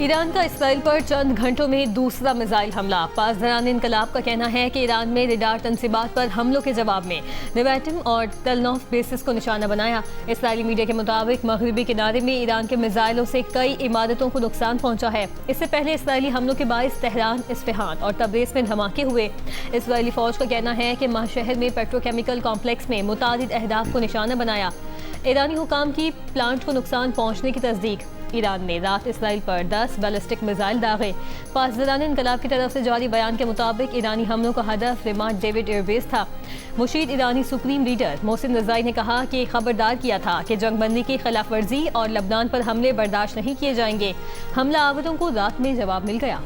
Iran का Israel पर चंद घंटों में दूसरा मिसाइल हमला। पासदारान इनकलाब का कहना है कि ईरान में रडार तनसीबात पर हमलों के जवाब में नेवेटिम और तलनौफ बेसिस को निशाना बनाया। इसराइली मीडिया के मुताबिक मगरबी किनारे में ईरान के मिसाइलों से कई इमारतों को नुकसान पहुंचा है। इससे पहले इसराइली हमलों के बायस तेहरान, इस्फहान और तब्रेज़ में धमाके हुए। इसराइली फौज का कहना है कि शहर में पेट्रोकेमिकल कॉम्प्लेक्स में मुतादिद अहदाफ को निशाना बनाया। ईरानी हुकाम की प्लांट को नुकसान पहुंचने की तस्दीक। ईरान ने रात इसराइल पर 10 बैलिस्टिक मिसाइल दागे। पासदारान इनकलाब की तरफ से जारी बयान के मुताबिक ईरानी हमलों का हदफ रिमांड डेविड एयरबेस था। मुशीद ईरानी सुप्रीम लीडर मोहसिन रज़ाई ने कहा कि खबरदार किया था कि जंगबंदी की खिलाफ वर्जी और लबनान पर हमले बर्दाश्त नहीं किए जाएंगे। हमला आवरों को रात में जवाब मिल गया।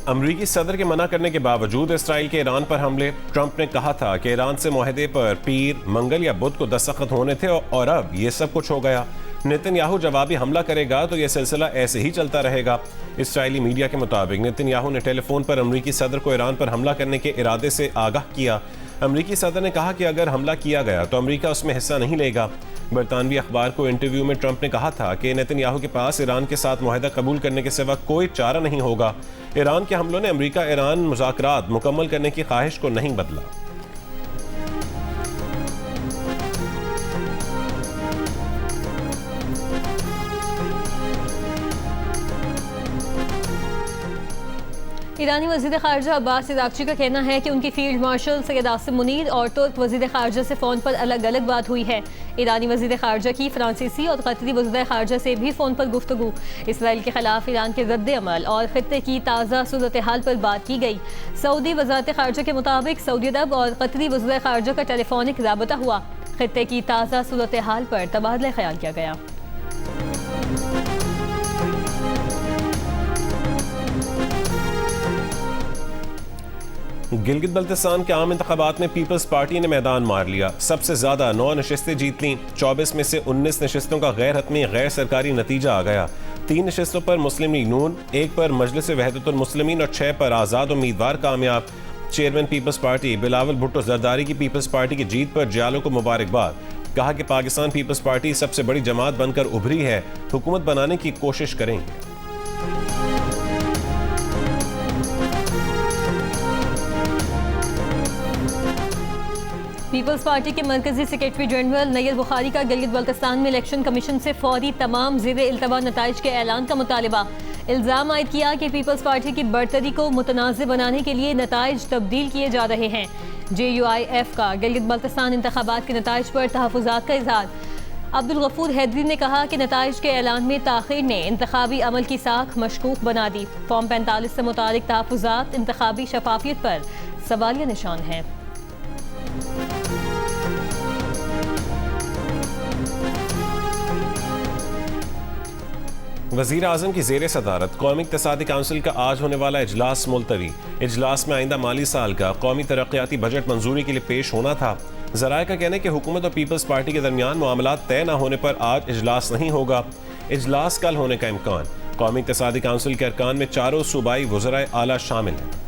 अमरीकी सदर के मना करने के बावजूद इसराइल के ईरान पर हमले। ट्रंप ने कहा था कि ईरान से मुआहदे पर पीर, मंगल या बुध को दस्तखत होने थे और अब ये सब कुछ हो गया। नेतन्याहू जवाबी हमला करेगा तो यह सिलसिला ऐसे ही चलता रहेगा। इसराइली मीडिया के मुताबिक नेतन्याहू ने टेलीफोन पर अमरीकी सदर को ईरान पर हमला करने के इरादे से आगाह किया। अमरीकी सदर ने कहा कि अगर हमला किया गया तो अमरीका उसमें हिस्सा नहीं लेगा। बरतानवी अखबार को इंटरव्यू में ट्रंप ने कहा था कि नेतन्याहू के पास ईरान के साथ मुआहदा कबूल करने के सिवा कोई चारा नहीं होगा। ईरान के हमलों ने अमरीका ईरान मुज़ाकरात मुकम्मल करने की ख्वाहिश को नहीं बदला। ईरानी वज़ीर ख़ारजा अब्बास इराक़ची का कहना है कि उनकी फील्ड मार्शल सैयद आसिम मुनीर और तुर्क वज़ीर ख़ारजा से फ़ोन पर अलग अलग बात हुई है। ईरानी वज़ीर ख़ारजा की फ्रांसीसी और कतरी वज़ीर ख़ारजा से भी फ़ोन पर गुफ्तगू। इसराइल के ख़िलाफ़ ईरान के रद्द अमल और ख़ित्ते की ताज़ा सूरत हाल पर बात की गई। सऊदी वज़ारत ख़ारजा के मुताबिक सऊदी अरब और कतरी वज़ीर ख़ारजा का टेलीफोनिक राबता हुआ। ख़ित्ते की ताज़ा सूरत हाल पर तबादला ख्याल किया गया। गिलगित बल्तिस्तान के आम इंतखाबात में पीपल्स पार्टी ने मैदान मार लिया। सबसे ज्यादा 9 नशिस्तें जीत लीं। 24 में से 19 नशिस्तों का गैर हतमी गैर सरकारी नतीजा आ गया। 3 नशिस्तों पर मुस्लिम लीग नून, 1 पर मजलिस वहदतुल मुस्लिमीन और 6 पर आज़ाद उम्मीदवार कामयाब। चेयरमैन पीपल्स पार्टी बिलावल भुट्टो जरदारी की पीपल्स पार्टी की जीत पर जियालो को मुबारकबाद। कहा कि पाकिस्तान पीपल्स पार्टी सबसे बड़ी जमात बनकर उभरी है, हुकूमत बनाने की कोशिश करेंगे। पीपल्स पार्टी के मरकजी सेक्रेटरी जनरल नैयर बुखारी का गिलगित बल्तिस्तान में इलेक्शन कमीशन से फौरी तमाम ज़ेर इल्तवा नताइज के ऐलान का मुतालिबा। इल्ज़ाम आयद किया कि पीपल्स पार्टी की बरतरी को मुतनाज़िर बनाने के लिए नताइज तब्दील किए जा रहे हैं। JUIF का गिलगित बल्तिस्तान इंतखाबात के नताइज पर तहफ़्फ़ुज़ात का इज़हार। अब्दुल गफूर हैदरी ने कहा कि नताइज के ऐलान में ताख़ीर ने इंतखाबी अमल की साख मशकूक बना दी। फॉर्म 45 से मुतालिक तहफ़्फ़ुज़ात इंतखाबी शफाफियत पर सवालिया निशान है। वज़ीर आज़म की ज़ेर सदारत कौमी इक़्तिसादी काउंसिल का आज होने वाला इजलास मुलतवी। इजलास में आइंदा माली साल का कौमी तरक्याती बजट मंजूरी के लिए पेश होना था। ज़राए का कहना है कि हुकूमत और पीपल्स पार्टी के दरमियान मामलात तय न होने पर आज इजलास नहीं होगा। इजलास कल होने का इम्कान। कौमी इक़्तिसादी काउंसिल के अरकान में 4 सूबाई वज़राए आला शामिल हैं।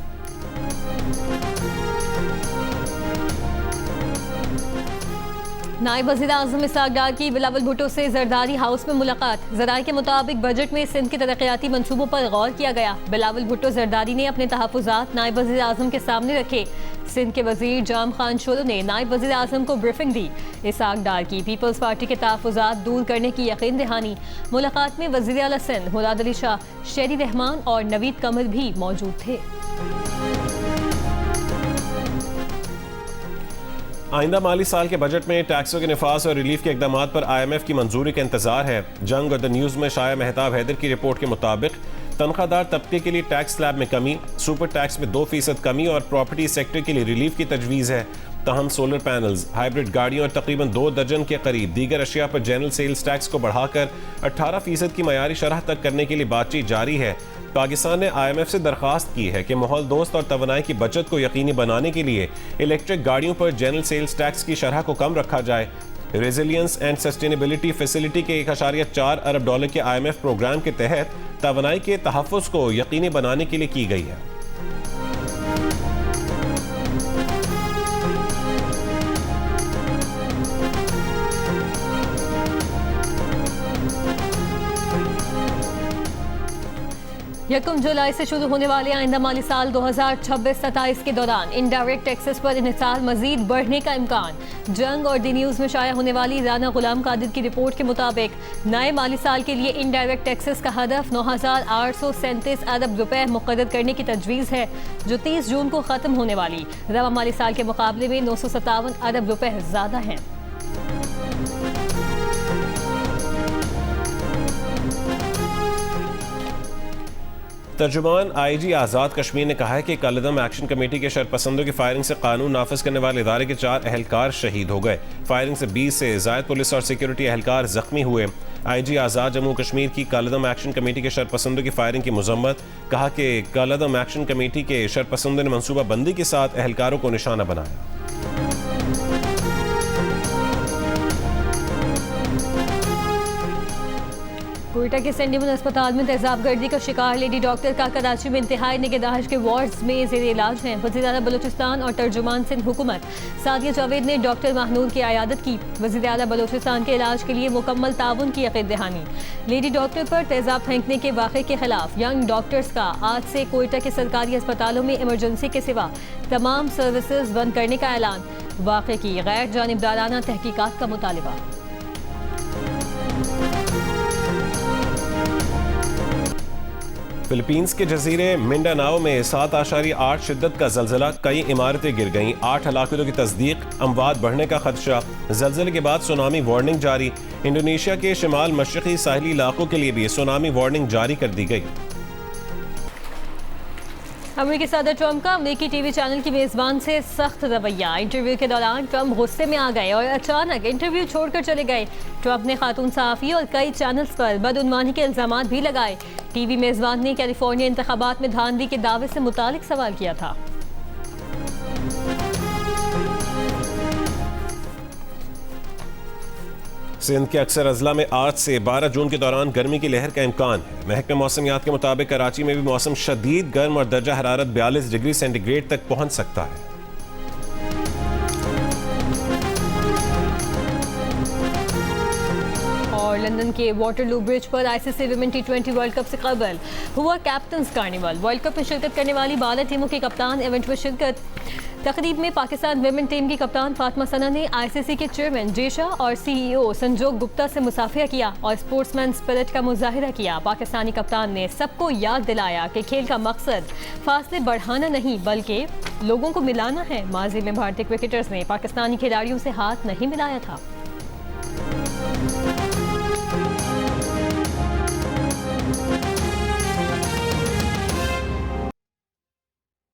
नायब वज़ीर आज़म इसहाक़ डार की बिलावल भुट्टो से जरदारी हाउस में मुलाकात। ज़राए के मुताबिक बजट में सिंध के तरक्याती मंसूबों पर गौर किया गया। बिलावल भुट्टो जरदारी ने अपने तहफ़्फ़ुज़ात नायब वज़ीर आज़म के सामने रखे। सिंध के वज़ीर जाम खान शोरो ने नायब वज़ीर आज़म को ब्रीफिंग दी। इसहाक़ डार की पीपल्स पार्टी के तहफ़्फ़ुज़ात दूर करने की यकीन दहानी। मुलाकात में वज़ीर आला सिंध मुराद अली शाह, शेरी रहमान और नवीद कमर भी मौजूद थे। आइंदा माली साल के बजट में टैक्सों के निफास और रिलीफ के इकदाम पर IMF की मंजूरी का इंतजार है। जंग और द न्यूज़ में शाया मेहताब हैदर की रिपोर्ट के मुताबिक तनख्वाहदार तबके के लिए टैक्स स्लैब में कमी, सुपर टैक्स में 2% कमी और प्रॉपर्टी सेक्टर के लिए रिलीफ की तजवीज़ है। तहम सोलर पैनल्स, हाइब्रिड गाड़ियों और तकरीबन 2 दर्जन के करीब दीगर अशिया पर जनरल सेल्स टैक्स को बढ़ाकर 18% की मयारी शरह तक करने के लिए बातचीत जारी है। पाकिस्तान ने IMF से दरख्वास्त की है कि माहौल दोस्त और तवानाई की बचत को यकीनी बनाने के लिए इलेक्ट्रिक गाड़ियों पर जनरल सेल्स टैक्स की शरह को कम रखा जाए। रेजिलियंस एंड सस्टेनेबिलिटी फैसिलिटी के 1.4 अरब डॉलर के IMF प्रोग्राम के तहत तवानाई के तहफ़्फ़ुज़ को यकीनी बनाने के लिए की गई है। यकम जुलाई से शुरू होने वाले आइंदा माली साल 2026-27 के दौरान इनडायरेक्ट टैक्सेस पर इन्हिसार मजीद बढ़ने का इम्कान। जंग और दी न्यूज़ में शाया होने वाली राना गुलाम कादिर की रिपोर्ट के मुताबिक नए माली साल के लिए इनडायरेक्ट टैक्सेस का हदफ 9,837 अरब रुपए मुक़र्रर करने की तजवीज़ है, जो 30 जून को ख़त्म होने वाली रवा माली साल के मुकाबले में 957 अरब रुपए ज़्यादा हैं। तर्जुमान IG आज़ाद कश्मीर ने कहा है कि कलदम एक्शन कमेटी के शरपसंदों की फायरिंग से कानून नाफिज करने वाले इदारे के 4 अहलकार शहीद हो गए। फायरिंग से 20 से ज़ायद पुलिस और सिक्योरिटी अहलकार जख्मी हुए। IG आज़ाद जम्मू कश्मीर की कलदम एक्शन कमेटी के शरपसंदों की फायरिंग की मजम्मत, कहा कि कलदम एक्शन कमेटी के शरपसंदों ने मनसूबा बंदी के साथ अहलकारों को निशाना बनाया। कोयटा के सेंडिमन अस्पताल में तेजाब गर्दी का शिकार लेडी डॉक्टर का कराची में इंतहाई निगहदाश्त के वार्ड्स में जेर इलाज हैं। वज़ीर-ए-आला बलूचिस्तान और तर्जुमान सिंध हुकूमत सादिया जावेद ने डॉक्टर महनूर की आयादत की। वज़ीर-ए-आला बलूचिस्तान के इलाज के लिए मुकम्मल ताउन की यकीन दहानी। लेडी डॉक्टर पर तेजाब फेंकने के वाक़े के खिलाफ यंग डॉक्टर्स का आज से कोयटा के सरकारी अस्पतालों में इमरजेंसी के सिवा तमाम सर्विसेज बंद करने का ऐलान। वाक़े की गैर जानिबदाराना तहकीकात का मुतालबा। फिलीपींस के जजीरे मिंडानाओ में 7.8 शिद्दत का जलजला, कई इमारतें गिर गईं, 8 हलाकतों की तस्दीक, अमवात बढ़ने का खदशा। जलजले के बाद सुनामी वार्निंग जारी। इंडोनेशिया के शिमाल मशरकी साहिली इलाकों के लिए भी सुनामी वार्निंग जारी कर दी गई। अमेरिकी सदर ट्रंप का अमेरिकी टीवी चैनल की मेजबान से सख्त रवैया। इंटरव्यू के दौरान ट्रंप गुस्से में आ गए और अचानक इंटरव्यू छोड़कर चले गए। ट्रंप ने खातून सहाफ़ी और कई चैनल्स पर बदउनवानी के इल्जामात भी लगाए। टीवी मेजबान ने कैलिफोर्निया इंतखाबात में धांधली के दावे से मुतालिक सवाल किया था। सिंध के अक्सर अजला में आज से 12 जून के दौरान गर्मी की लहर का इम्कान है। महकमे मौसमियात के मुताबिक कराची में भी मौसम शदीद गर्म और दर्जा हरारत 42 डिग्री सेंटीग्रेड तक पहुंच सकता है। और लंदन के वाटरलू ब्रिज पर ICC women T20 world cup से कबल हुआ कैप्टन्स कार्निवल। वर्ल्ड कप में शिरकत करने वाली 12 टीमों के कप्तान इवेंट में शिरकत। तकरीब में पाकिस्तान विमेन टीम की कप्तान फातिमा सना ने ICC के चेयरमैन जेशा और CEO संजोग गुप्ता से मुसाफिया किया और स्पोर्ट्समैन स्पिरिट का मुजाहिरा किया। पाकिस्तानी कप्तान ने सबको याद दिलाया कि खेल का मकसद फासले बढ़ाना नहीं बल्कि लोगों को मिलाना है। माजी में भारतीय क्रिकेटर्स ने पाकिस्तानी खिलाड़ियों से हाथ नहीं मिलाया था।